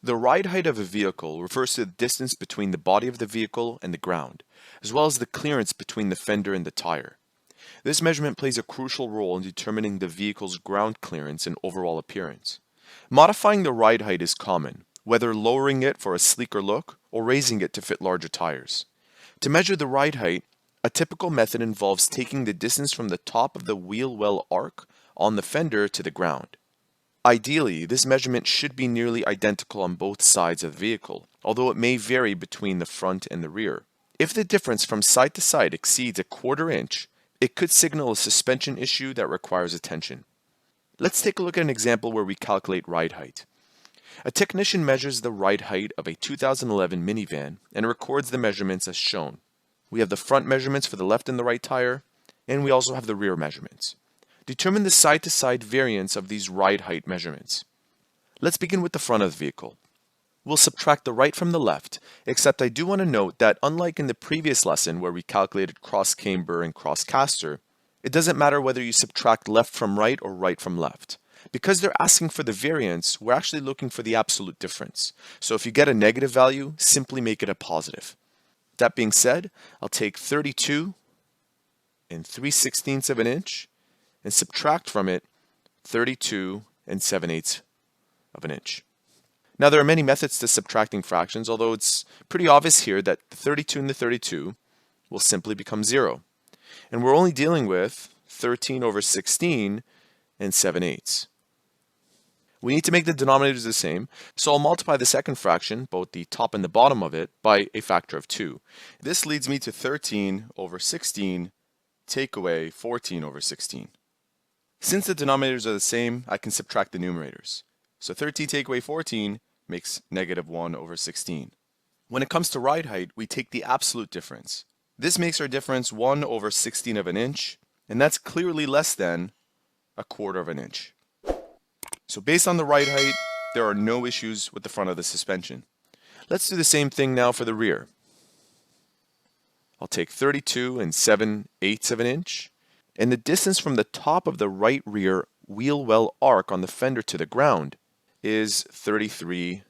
The ride height of a vehicle refers to the distance between the body of the vehicle and the ground, as well as the clearance between the fender and the tire. This measurement plays a crucial role in determining the vehicle's ground clearance and overall appearance. Modifying the ride height is common, whether lowering it for a sleeker look or raising it to fit larger tires. To measure the ride height, a typical method involves taking the distance from the top of the wheel well arc on the fender to the ground. Ideally, this measurement should be nearly identical on both sides of the vehicle, although it may vary between the front and the rear. If the difference from side to side exceeds a quarter inch, it could signal a suspension issue that requires attention. Let's take a look at an example where we calculate ride height. A technician measures the ride height of a 2011 minivan and records the measurements as shown. We have the front measurements for the left and the right tire, and we also have the rear measurements. Determine the side-to-side variance of these ride height measurements. Let's begin with the front of the vehicle. We'll subtract the right from the left, except I do want to note that unlike in the previous lesson where we calculated cross camber and cross caster, it doesn't matter whether you subtract left from right or right from left. Because they're asking for the variance, we're actually looking for the absolute difference. So if you get a negative value, simply make it a positive. That being said, I'll take 32 and 3/16 of an inch and subtract from it 32 and 7/8 of an inch. Now there are many methods to subtracting fractions, although it's pretty obvious here that the 32 and the 32 will simply become 0. And we're only dealing with 13 over 16 and 7/8. We need to make the denominators the same, so I'll multiply the second fraction, both the top and the bottom of it, by a factor of 2. This leads me to 13 over 16 take away 14 over 16. Since the denominators are the same, I can subtract the numerators. So 13 take away 14 makes negative 1 over 16. When it comes to ride height, we take the absolute difference. This makes our difference 1 over 16 of an inch, and that's clearly less than a quarter of an inch. So based on the ride height, there are no issues with the front of the suspension. Let's do the same thing now for the rear. I'll take 32 and 7/8 of an inch, and the distance from the top of the right rear wheel well arc on the fender to the ground is 33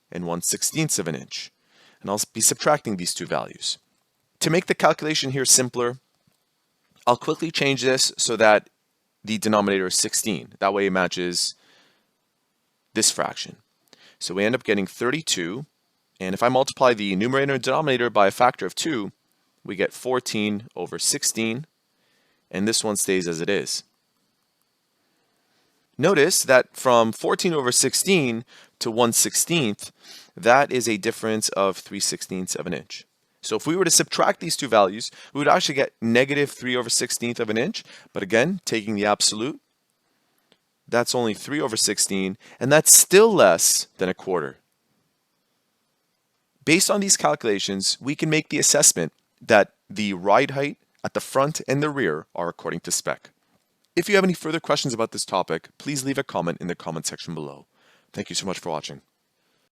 and 1/16 of an inch. And I'll be subtracting these two values. To make the calculation here simpler, I'll quickly change this so that the denominator is 16. That way it matches this fraction. So we end up getting 32, and if I multiply the numerator and denominator by a factor of 2, we get 14 over 16, and this one stays as it is. Notice that from 14 over 16 to 1/16, that is a difference of 3/16 of an inch. So if we were to subtract these two values, we would actually get negative 3 over 16 of an inch, but again, taking the absolute, that's only 3 over 16, and that's still less than a quarter. Based on these calculations, we can make the assessment that the ride height at the front and the rear are according to spec. If you have any further questions about this topic, please leave a comment in the comment section below. Thank you so much for watching.